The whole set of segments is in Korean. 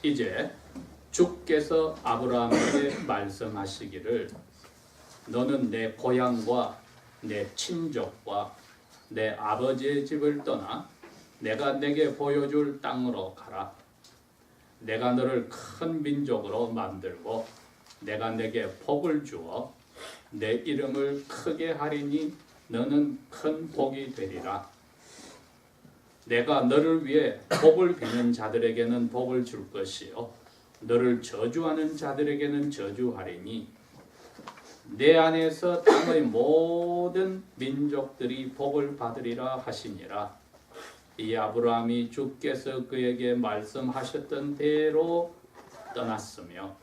이제 주께서 아브라함에게 말씀하시기를 너는 내 고향과 내 친족과 내 아버지의 집을 떠나 내가 내게 보여줄 땅으로 가라. 내가 너를 큰 민족으로 만들고 내가 내게 복을 주어 내 이름을 크게 하리니 너는 큰 복이 되리라. 내가 너를 위해 복을 비는 자들에게는 복을 줄 것이요 너를 저주하는 자들에게는 저주하리니 내 안에서 땅의 모든 민족들이 복을 받으리라 하시니라. 이 아브라함이 주께서 그에게 말씀하셨던 대로 떠났으며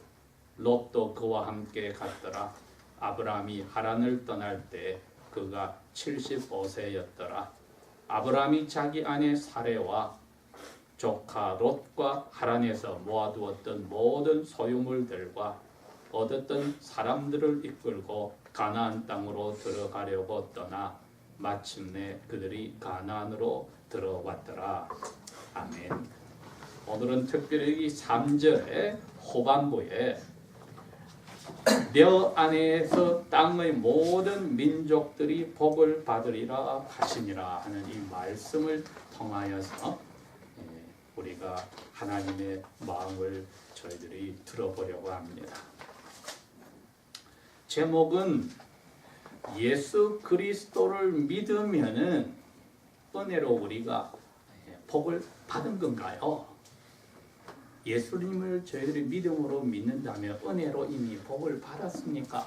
롯도 그와 함께 갔더라. 아브라함이 하란을 떠날 때 그가 75세였더라. 아브라함이 자기 아내 사레와 조카 롯과 하란에서 모아두었던 모든 소유물들과 얻었던 사람들을 이끌고 가나안 땅으로 들어가려고 떠나 마침내 그들이 가나안으로 들어왔더라. 아멘. 오늘은 특별히 이 3절의 후반부에 너 안에서 땅의 모든 민족들이 복을 받으리라 하시니라 하는 이 말씀을 통하여서 우리가 하나님의 마음을 저희들이 들어보려고 합니다. 제목은 예수 그리스도를 믿으면은 은혜로 우리가 복을 받은 건가요? 예수님을 저희들이 믿음으로 믿는다면 은혜로 이미 복을 받았습니까?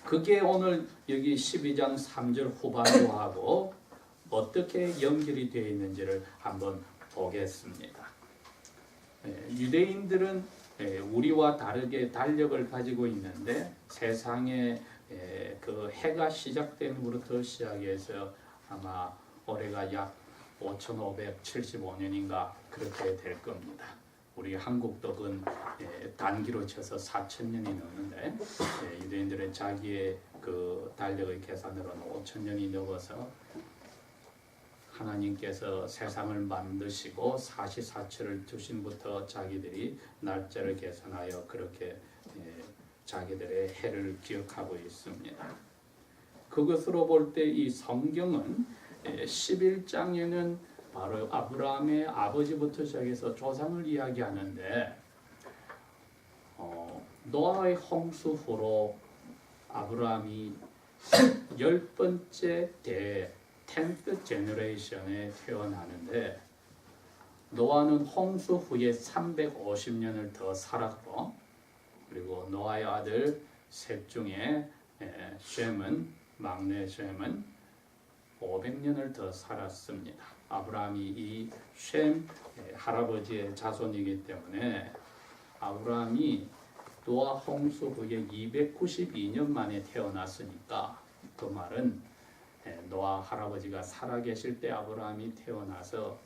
그게 오늘 여기 12장 3절 후반부하고 어떻게 연결이 되어 있는지를 한번 보겠습니다. 유대인들은 우리와 다르게 달력을 가지고 있는데 세상에 그 해가 시작됨으로부터 시작해서 아마 올해가 약 5575년인가 그렇게 될 겁니다. 우리 한국도 그 단기로 쳐서 4000년이 넘는데 유대인들은 자기의 그 달력의 계산으로는 5000년이 넘어서 하나님께서 세상을 만드시고 사시사철을 두신부터 자기들이 날짜를 계산하여 그렇게 자기들의 해를 기억하고 있습니다. 그것으로 볼 때 이 성경은 11장에는 바로 아브라함의 아버지부터 시작해서 조상을 이야기하는데 노아의 홍수 후로 아브라함이 10번째 대 10th 제너레이션에 태어나는데 노아는 홍수 후에 350년을 더 살았고 그리고 노아의 아들 셋 중에 셈은 막내 셈은 500년을 더 살았습니다. 아브라함이 이 셈 할아버지의 자손이기 때문에 아브라함이 노아 홍수 후에 292년 만에 태어났으니까 그 말은 노아 할아버지가 살아계실 때 아브라함이 태어나서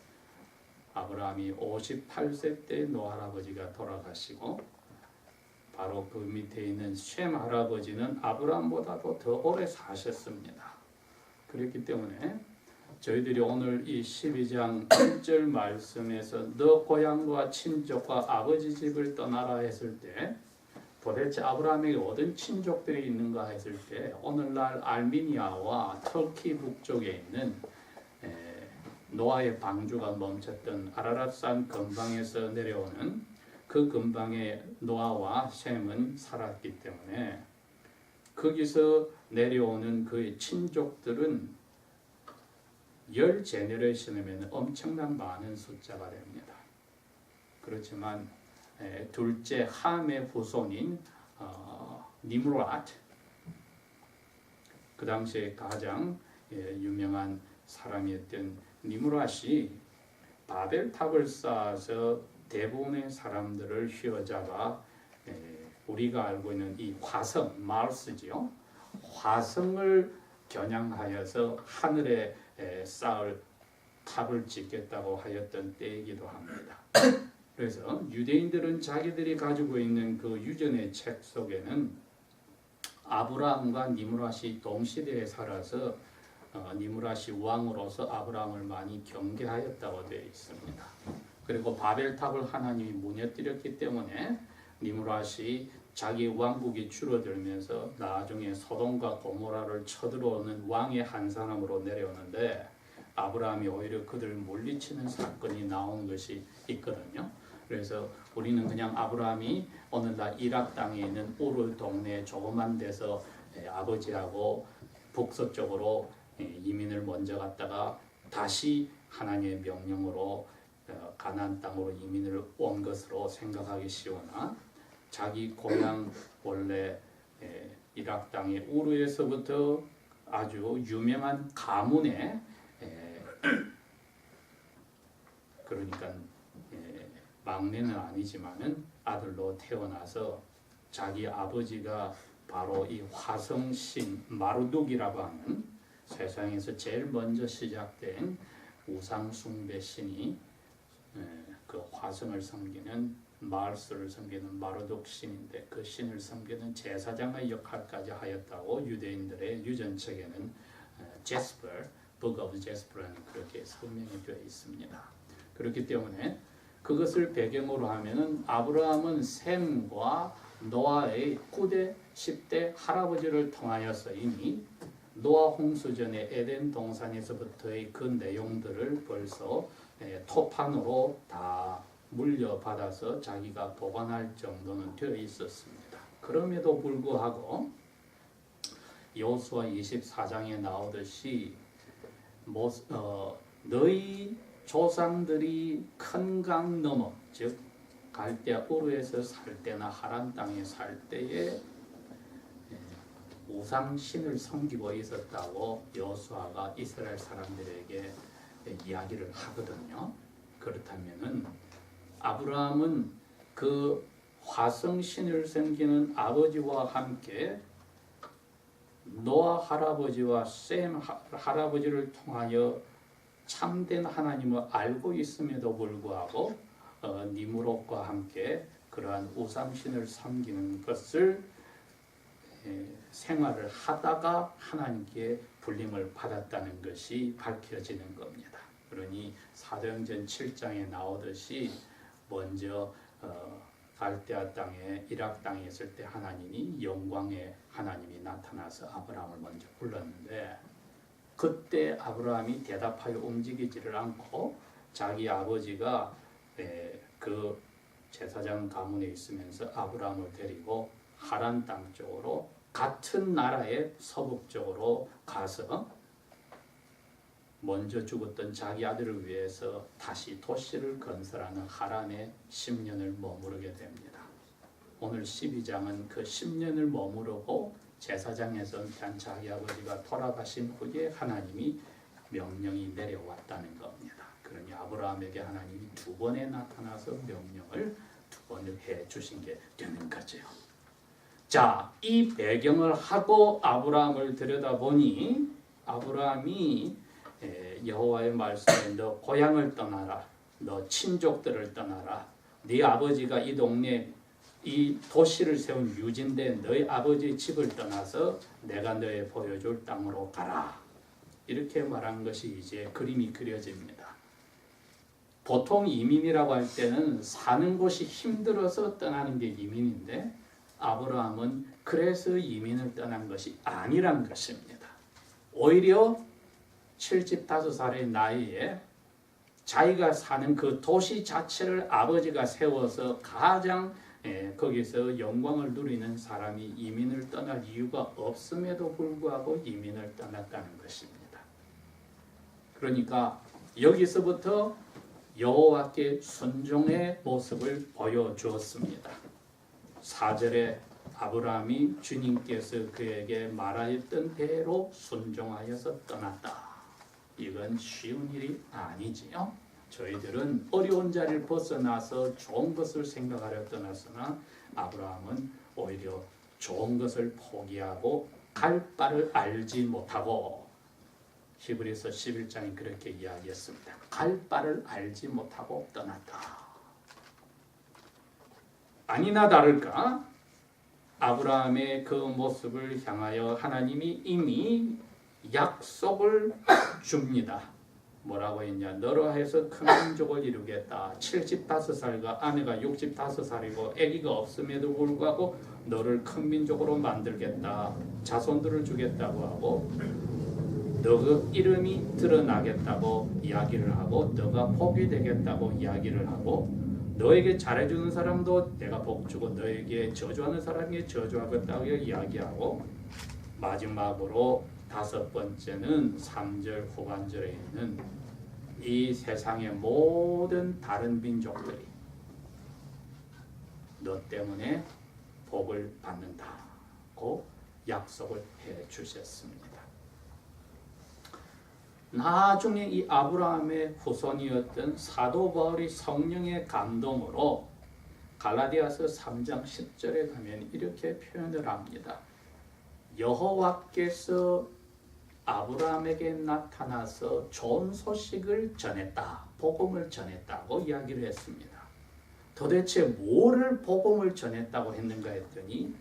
아브라함이 58세 때 노아 할아버지가 돌아가시고 바로 그 밑에 있는 셈 할아버지는 아브라함보다도 더 오래 사셨습니다. 그렇기 때문에 저희들이 오늘 이 12장 1절 말씀에서 너 고향과 친족과 아버지 집을 떠나라 했을 때 도대체 아브라함에게 어떤 친족들이 있는가 했을 때 오늘날 알미니아와 터키 북쪽에 있는 노아의 방주가 멈췄던 아라랏산 근방에서 내려오는 그 근방에 노아와 셈은 살았기 때문에 거기서 내려오는 그의 친족들은 10제너레이션이면 엄청난 많은 숫자가 됩니다. 그렇지만 둘째 함의 후손인 니므롯 그 당시에 가장 유명한 사람이었던 니므롯이 바벨탑을 쌓아서 대부분의 사람들을 휘어잡아 우리가 알고 있는 이 화성 마르스지요. 화성을 겨냥하여서 하늘에 쌓을 탑을 짓겠다고 하였던 때이기도 합니다. 그래서 유대인들은 자기들이 가지고 있는 그 유전의 책 속에는 아브라함과 니므롯이 동시대에 살아서 니므롯이 왕으로서 아브라함을 많이 경계하였다고 되어 있습니다. 그리고 바벨탑을 하나님이 무너뜨렸기 때문에 니므롯이 자기 왕국이 줄어들면서 나중에 소돔과 고모라를 쳐들어오는 왕의 한 사람으로 내려오는데 아브라함이 오히려 그들을 물리치는 사건이 나온 것이 있거든요. 그래서 우리는 그냥 아브라함이 오늘날 이락 땅에 있는 우르 동네 조그만 데서 아버지하고 북서쪽으로 이민을 먼저 갔다가 다시 하나님의 명령으로 가나안 땅으로 이민을 온 것으로 생각하기 쉬우나 자기 고향 원래 이락 땅의 우르에서부터 아주 유명한 가문의 그러니까 막내는 아니지만은 아들로 태어나서 자기 아버지가 바로 이 화성신 마르둑이라고 하는 세상에서 제일 먼저 시작된 우상숭배 신이 그 화성을 섬기는 마르스를 섬기는 마르둑 신인데 그 신을 섬기는 제사장의 역할까지 하였다고 유대인들의 유전책에는 제스퍼, Book of Jasper라는 그렇게 설명이 되어 있습니다. 그렇기 때문에 그것을 배경으로 하면은 아브라함은 셈과 노아의 9대, 10대 할아버지를 통하여서 이미 노아 홍수 전에 에덴 동산에서부터의 그 내용들을 벌써 토판으로 다 물려받아서 자기가 보관할 정도는 되어 있었습니다. 그럼에도 불구하고 여호수아 24장에 나오듯이 너희 조상들이 큰 강 너머 즉 갈대아 우르에서 살 때나 하란 땅에 살 때에 우상신을 섬기고 있었다고 여호수아가 이스라엘 사람들에게 이야기를 하거든요. 그렇다면은 아브라함은 그 화성신을 섬기는 아버지와 함께 노아 할아버지와 셈 할아버지를 통하여 참된 하나님을 알고 있음에도 불구하고 니므롯과 함께 그러한 우상신을 섬기는 것을 생활을 하다가 하나님께 불림을 받았다는 것이 밝혀지는 겁니다. 그러니 사도행전 7장에 나오듯이 먼저 갈대아 땅에 이락 땅에 있을 때 하나님이 영광의 하나님이 나타나서 아브라함을 먼저 불렀는데 그때 아브라함이 대답하여 움직이지를 않고 자기 아버지가 그 제사장 가문에 있으면서 아브라함을 데리고 하란 땅 쪽으로 같은 나라의 서북쪽으로 가서 먼저 죽었던 자기 아들을 위해서 다시 도시를 건설하는 하란에 10년을 머무르게 됩니다. 오늘 12장은 그 10년을 머무르고 제사장에서 은퇴한 자기 아버지가 돌아가신 후에 하나님이 명령이 내려왔다는 겁니다. 그러니 아브라함에게 하나님이 두 번에 나타나서 명령을 두 번을 해주신 게 되는 거죠. 자, 이 배경을 하고 아브라함을 들여다보니 아브라함이 여호와의 말씀에 너 고향을 떠나라, 너 친족들을 떠나라, 네 아버지가 이 동네 이 도시를 세운 유진대 너희 아버지의 집을 떠나서 내가 너에 보여줄 땅으로 가라. 이렇게 말한 것이 이제 그림이 그려집니다. 보통 이민이라고 할 때는 사는 곳이 힘들어서 떠나는 게 이민인데 아브라함은 그래서 이민을 떠난 것이 아니란 것입니다. 오히려 75살의 나이에 자기가 사는 그 도시 자체를 아버지가 세워서 가장 거기서 영광을 누리는 사람이 이민을 떠날 이유가 없음에도 불구하고 이민을 떠났다는 것입니다. 그러니까 여기서부터 여호와께 순종의 모습을 보여주었습니다. 4절에 아브라함이 주님께서 그에게 말하였던 대로 순종하여서 떠났다. 이건 쉬운 일이 아니지요. 저희들은 어려운 자리를 벗어나서 좋은 것을 생각하려 떠났으나 아브라함은 오히려 좋은 것을 포기하고 갈 바를 알지 못하고 히브리서 11장이 그렇게 이야기했습니다. 갈 바를 알지 못하고 떠났다. 아니나 다를까 아브라함의 그 모습을 향하여 하나님이 이미 약속을 줍니다. 뭐라고 했냐? 너로 해서 큰 민족을 이루겠다. 75살과 아내가 65살이고 아기가 없음에도 불구하고 너를 큰 민족으로 만들겠다. 자손들을 주겠다고 하고 너 이름이 드러나겠다고 이야기를 하고 너가 복이 되겠다고 이야기를 하고 너에게 잘해주는 사람도 내가 복 주고 너에게 저주하는 사람에게 저주하겠다고 이야기하고 마지막으로 5번째는 3절 후반절에 있는 이 세상의 모든 다른 민족들이 너 때문에 복을 받는다고 약속을 해 주셨습니다. 나중에 이 아브라함의 후손이었던 사도 바울이 성령의 감동으로 갈라디아서 3장 10절에 가면 이렇게 표현을 합니다. 여호와께서 아브라함에게 나타나서 좋은 소식을 전했다. 복음을 전했다고 이야기를 했습니다. 도대체 뭐를 복음을 전했다고 했는가 했더니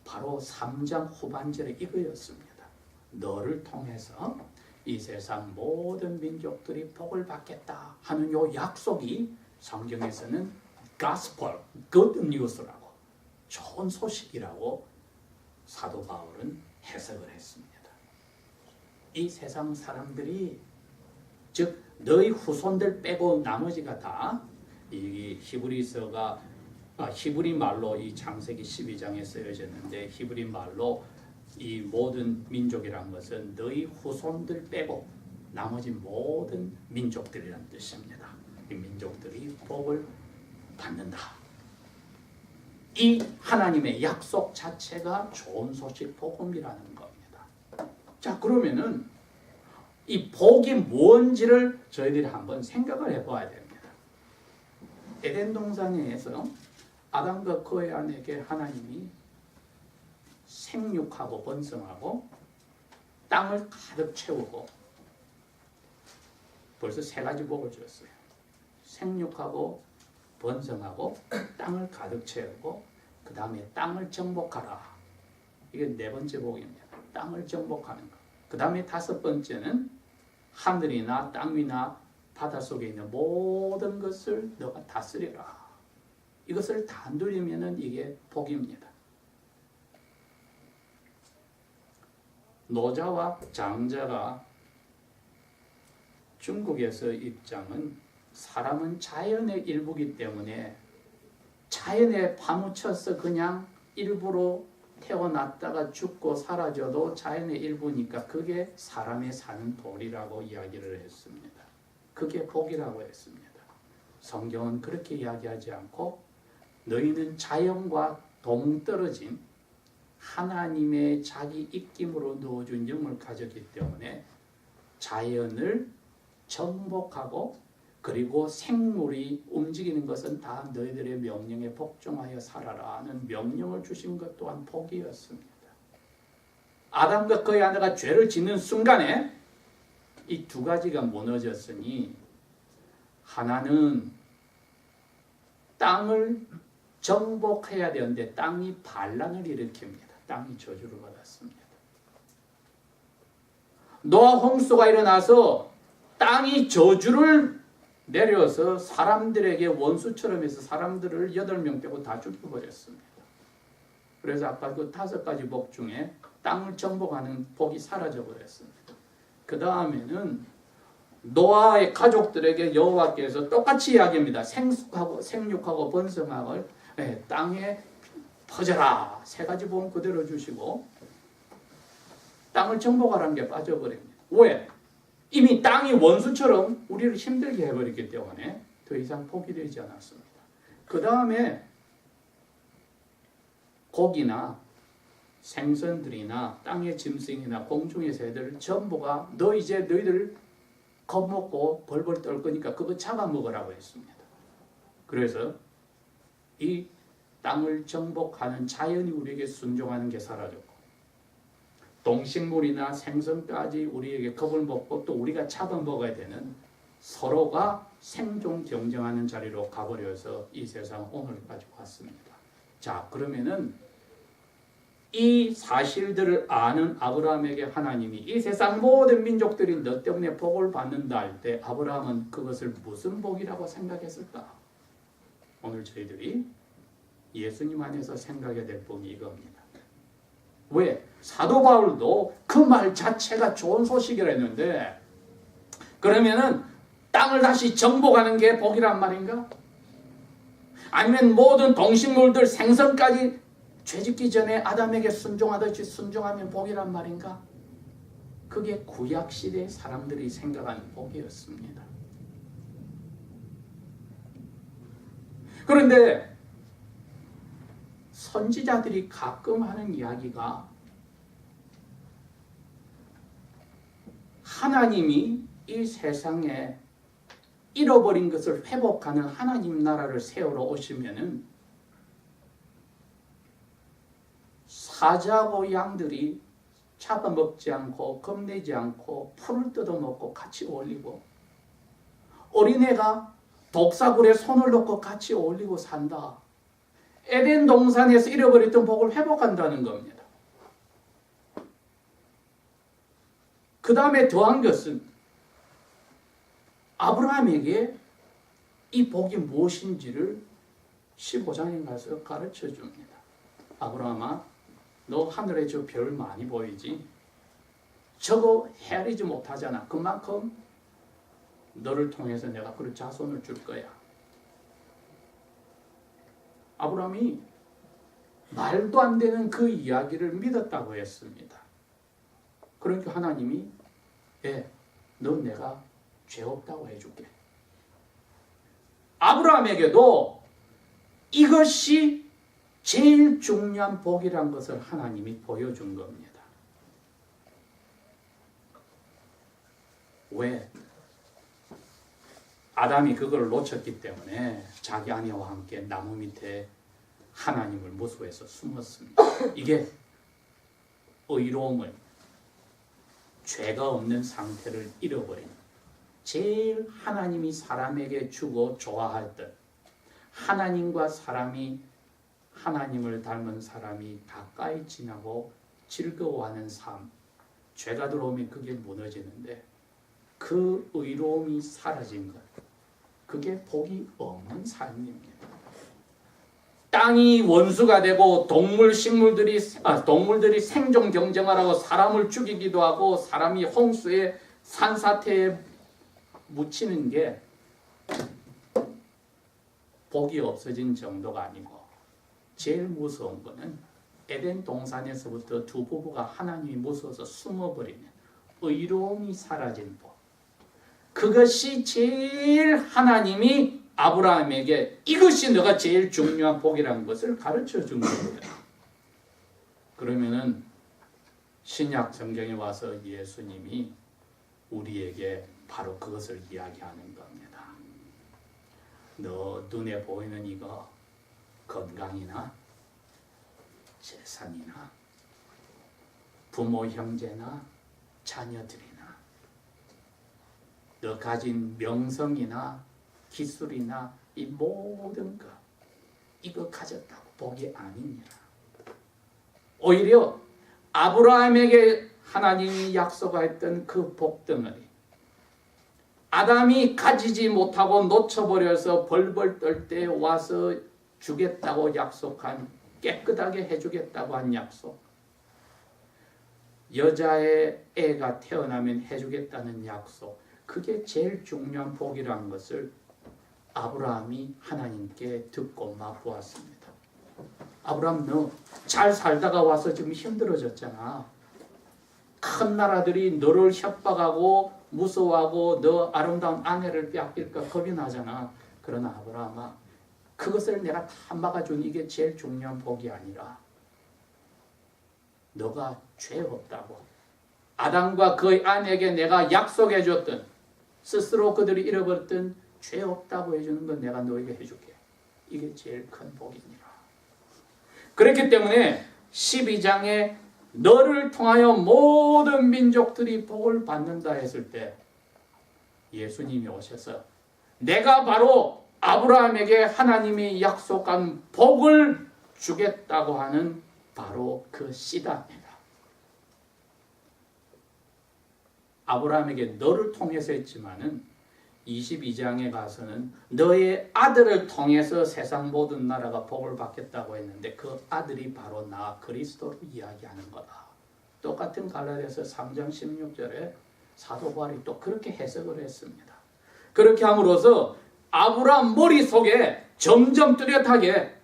바로 3장 후반절에 이거였습니다. 너를 통해서 이 세상 모든 민족들이 복을 받겠다 하는 요 약속이 성경에서는 gospel, good news라고 좋은 소식이라고 사도 바울은 해석을 했습니다. 이 세상 사람들이 즉 너희 후손들 빼고 나머지가 다 이 히브리서가 히브리 말로 이 창세기 12장에 쓰여졌는데 히브리 말로 이 모든 민족이란 것은 너희 후손들 빼고 나머지 모든 민족들이란 뜻입니다. 이 민족들이 복을 받는다. 이 하나님의 약속 자체가 좋은 소식 복음이라는 겁니다. 자, 그러면은 이 복이 뭔지를 저희들이 한번 생각을 해봐야 됩니다. 에덴 동산에서 아담과 그의 아내에게 하나님이 생육하고 번성하고 땅을 가득 채우고 벌써 3가지 복을 주었어요. 생육하고 번성하고 땅을 가득 채우고 그 다음에 땅을 정복하라. 이게 4번째 복입니다. 땅을 정복하는 것. 그 다음에 5번째는 하늘이나 땅 위나 바닷속에 있는 모든 것을 너가 다스려라. 이것을 다 누리면은 이게 복입니다. 노자와 장자가 중국에서 입장은 사람은 자연의 일부이기 때문에 자연에 파묻혀서 그냥 일부로 태어났다가 죽고 사라져도 자연의 일부니까 그게 사람의 사는 도리라고 이야기를 했습니다. 그게 복이라고 했습니다. 성경은 그렇게 이야기하지 않고 너희는 자연과 동떨어진 하나님의 자기 입김으로 넣어준 영을 가졌기 때문에 자연을 정복하고 그리고 생물이 움직이는 것은 다 너희들의 명령에 복종하여 살아라는 명령을 주신 것 또한 복이었습니다. 아담과 그의 아내가 죄를 짓는 순간에 이 2가지가 무너졌으니 하나는 땅을 정복해야 되는데 땅이 반란을 일으킵니다. 땅이 저주를 받았습니다. 노아 홍수가 일어나서 땅이 저주를 내려서 사람들에게 원수처럼 해서 사람들을 8명 빼고 다 죽여버렸습니다. 그래서 아까 그 5가지 복 중에 땅을 정복하는 복이 사라져버렸습니다. 그 다음에는 노아의 가족들에게 여호와께서 똑같이 이야기합니다. 생육하고 번성하고 땅에 퍼져라. 3가지 복은 그대로 주시고 땅을 정복하라는 게 빠져버립니다. 왜? 이미 땅이 원수처럼 우리를 힘들게 해버렸기 때문에 더 이상 복이 되지 않았습니다. 그 다음에 고기나 생선들이나 땅의 짐승이나 공중의 새들 전부가 너 이제 너희들 겁먹고 벌벌 떨 거니까 그거 잡아먹으라고 했습니다. 그래서 이 땅을 정복하는 자연이 우리에게 순종하는 게 사라졌고 동식물이나 생선까지 우리에게 겁을 먹고 또 우리가 잡아먹어야 되는 서로가 생존 경쟁하는 자리로 가버려서 이 세상 오늘까지 왔습니다. 자, 그러면은 이 사실들을 아는 아브라함에게 하나님이 이 세상 모든 민족들이 너 때문에 복을 받는다 할 때 아브라함은 그것을 무슨 복이라고 생각했을까? 오늘 저희들이 예수님 안에서 생각해야 될 복이 이겁니다. 왜? 사도 바울도 그 말 자체가 좋은 소식이라 했는데 그러면은 땅을 다시 정복하는 게 복이란 말인가? 아니면 모든 동식물들 생선까지 죄짓기 전에 아담에게 순종하듯이 순종하면 복이란 말인가? 그게 구약시대 사람들이 생각하는 복이었습니다. 그런데 선지자들이 가끔 하는 이야기가 하나님이 이 세상에 잃어버린 것을 회복하는 하나님 나라를 세우러 오시면은 사자하고 양들이 잡아먹지 않고 겁내지 않고 풀을 뜯어먹고 같이 어울리고 어린애가 독사굴에 손을 넣고 같이 어울리고 산다. 에덴 동산에서 잃어버렸던 복을 회복한다는 겁니다. 그 다음에 더한 것은 아브라함에게 이 복이 무엇인지를 15장에 가서 가르쳐 줍니다. 아브라함아, 너 하늘에 저 별 많이 보이지? 저거 헤아리지 못하잖아. 그만큼 너를 통해서 내가 그 자손을 줄 거야. 아브라함이 말도 안 되는 그 이야기를 믿었다고 했습니다. 그러니까 하나님이 너 내가 죄 없다고 해줄게. 아브라함에게도 이것이 제일 중요한 복이란 것을 하나님이 보여준 겁니다. 왜? 아담이 그걸 놓쳤기 때문에 자기 아내와 함께 나무 밑에 하나님을 무수해서 숨었습니다. 이게 의로움을, 죄가 없는 상태를 잃어버린 제일 하나님이 사람에게 주고 좋아했던 하나님과 사람이 하나님을 닮은 사람이 가까이 지나고 즐거워하는 삶, 죄가 들어오면 그게 무너지는데 그 의로움이 사라진 것, 그게 복이 없는 삶입니다. 땅이 원수가 되고 동물들이 생존 경쟁하라고 사람을 죽이기도 하고 사람이 홍수에 산사태에 묻히는 게 복이 없어진 정도가 아니고 제일 무서운 거는 에덴 동산에서부터 두 부부가 하나님이 무서워서 숨어버리는 의로움이 사라진 복. 그것이 제일 하나님이 아브라함에게 이것이 너가 제일 중요한 복이라는 것을 가르쳐 준 겁니다. 그러면은 신약 성경에 와서 예수님이 우리에게 바로 그것을 이야기하는 겁니다. 너 눈에 보이는 이거 건강이나 재산이나 부모 형제나 자녀들이나 너 가진 명성이나 기술이나 이 모든 것 이거 가졌다고 복이 아닙니다. 오히려 아브라함에게 하나님이 약속했던 그 복덩어리 아담이 가지지 못하고 놓쳐버려서 벌벌 떨 때 와서 주겠다고 약속한 깨끗하게 해주겠다고 한 약속 여자의 애가 태어나면 해주겠다는 약속 그게 제일 중요한 복이라는 것을 아브라함이 하나님께 듣고 맛보았습니다. 아브라함 너 잘 살다가 와서 지금 힘들어졌잖아. 큰 나라들이 너를 협박하고 무서워하고 너 아름다운 아내를 빼앗길까 겁이 나잖아. 그러나 아브라함아 그것을 내가 다 막아준 이게 제일 중요한 복이 아니라 너가 죄 없다고 아담과 그의 아내에게 내가 약속해줬던 스스로 그들이 잃어버렸던 죄 없다고 해주는 건 내가 너에게 해줄게. 이게 제일 큰 복이니라. 그렇기 때문에 12장에 너를 통하여 모든 민족들이 복을 받는다 했을 때 예수님이 오셔서 내가 바로 아브라함에게 하나님이 약속한 복을 주겠다고 하는 바로 그 씨답니다. 아브라함에게 너를 통해서 했지만은 22장에 가서는 너의 아들을 통해서 세상 모든 나라가 복을 받겠다고 했는데 그 아들이 바로 나 그리스도를 이야기하는 거다. 똑같은 갈라디아서 3장 16절에 사도 바울이 또 그렇게 해석을 했습니다. 그렇게 함으로써 아브라함 머릿속에 점점 뚜렷하게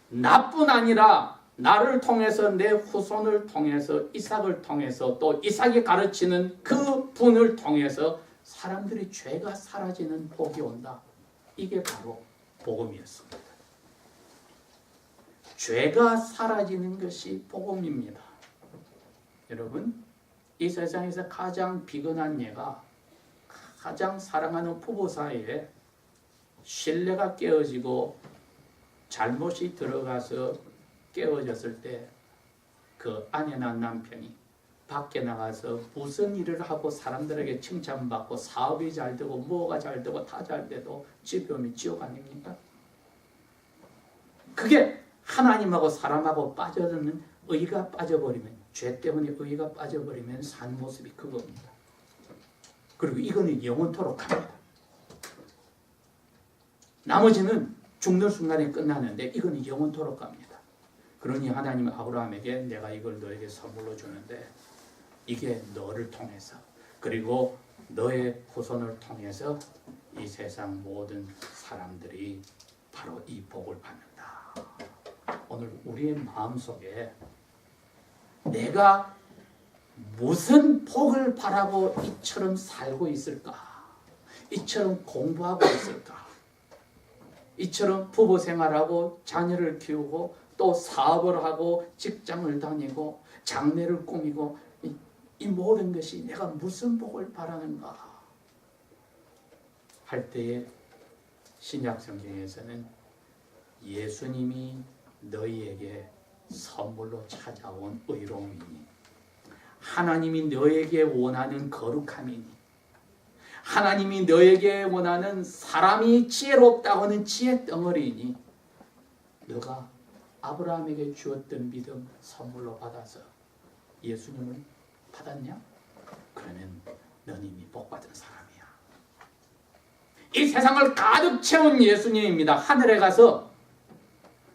나뿐 아니라 나를 통해서 내 후손을 통해서 이삭을 통해서 또 이삭이 가르치는 그 분을 통해서 사람들이 죄가 사라지는 복이 온다. 이게 바로 복음이었습니다. 죄가 사라지는 것이 복음입니다. 여러분, 이 세상에서 가장 비근한 예가 가장 사랑하는 부부 사이에 신뢰가 깨어지고 잘못이 들어가서 깨어졌을 때 그 아내나 남편이 밖에 나가서 무슨 일을 하고 사람들에게 칭찬받고 사업이 잘 되고 뭐가 잘 되고 다 잘 돼도 집에 오면 지옥 아닙니까? 그게 하나님하고 사람하고 빠져드는 의가 빠져버리면, 죄 때문에 의가 빠져버리면 산 모습이 그겁니다. 그리고 이거는 영원토록 갑니다. 나머지는 죽는 순간에 끝나는데 이거는 영원토록 갑니다. 그러니 하나님은 아브라함에게 내가 이걸 너에게 선물로 주는데 이게 너를 통해서 그리고 너의 후손을 통해서 이 세상 모든 사람들이 바로 이 복을 받는다. 오늘 우리의 마음속에 내가 무슨 복을 바라고 이처럼 살고 있을까? 이처럼 공부하고 있을까? 이처럼 부부 생활하고 자녀를 키우고 또 사업을 하고 직장을 다니고 장래를 꾸미고 이 모든 것이 내가 무슨 복을 바라는가 할 때에 신약 성경에서는 예수님이 너희에게 선물로 찾아온 의로움이니 하나님이 너에게 원하는 거룩함이니 하나님이 너에게 원하는 사람이 지혜롭다고 하는 지혜 덩어리이니 너가 아브라함에게 주었던 믿음 선물로 받아서 예수님을 받았냐? 그러면 넌 이미 복받은 사람이야. 이 세상을 가득 채운 예수님입니다. 하늘에 가서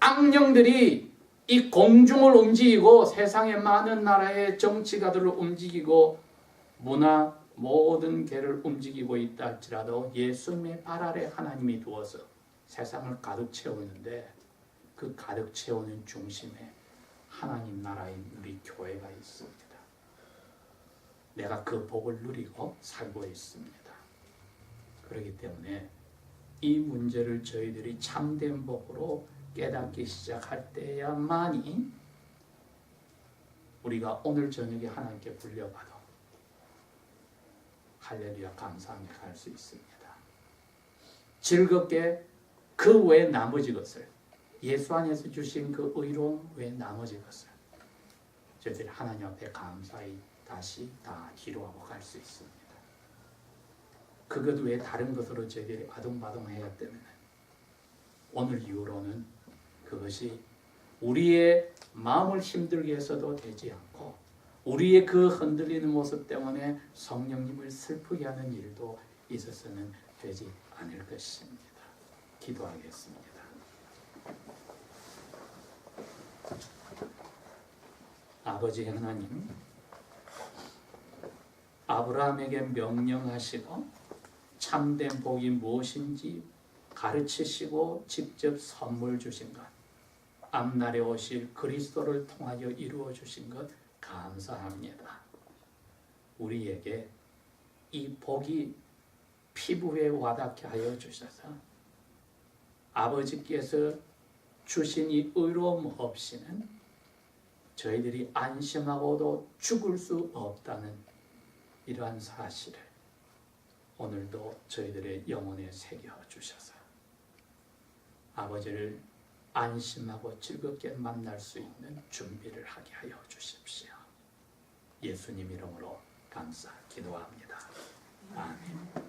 악령들이 이 공중을 움직이고 세상의 많은 나라의 정치가들을 움직이고 문화 모든 개를 움직이고 있다 할지라도 예수님의 발 아래 하나님이 두어서 세상을 가득 채우는데 그 가득 채우는 중심에 하나님 나라인 우리 교회가 있습니다. 내가 그 복을 누리고 살고 있습니다. 그렇기 때문에 이 문제를 저희들이 참된 복으로 깨닫기 시작할 때야만이 우리가 오늘 저녁에 하나님께 불려봐도 할렐루야 감사하며 갈 수 있습니다. 즐겁게 그 외 나머지 것을 예수 안에서 주신 그 의로움 외 나머지 것을 저희들이 하나님 앞에 감사히 다시 다 기도하고 갈 수 있습니다. 그것 외에 다른 것으로 저희들이 아둥바둥해야 때문에 오늘 이후로는 그것이 우리의 마음을 힘들게 해서도 되지 않고 우리의 그 흔들리는 모습 때문에 성령님을 슬프게 하는 일도 있어서는 되지 않을 것입니다. 기도하겠습니다. 아버지 하나님, 아브라함에게 명령하시고 참된 복이 무엇인지 가르치시고 직접 선물 주신 것, 앞날에 오실 그리스도를 통하여 이루어 주신 것 감사합니다. 우리에게 이 복이 피부에 와닿게 하여 주셔서 아버지께서 주신 이 의로움 없이는 저희들이 안심하고도 죽을 수 없다는 이러한 사실을 오늘도 저희들의 영혼에 새겨주셔서 아버지를 안심하고 즐겁게 만날 수 있는 준비를 하게 하여 주십시오. 예수님 이름으로 감사 기도합니다. 아멘.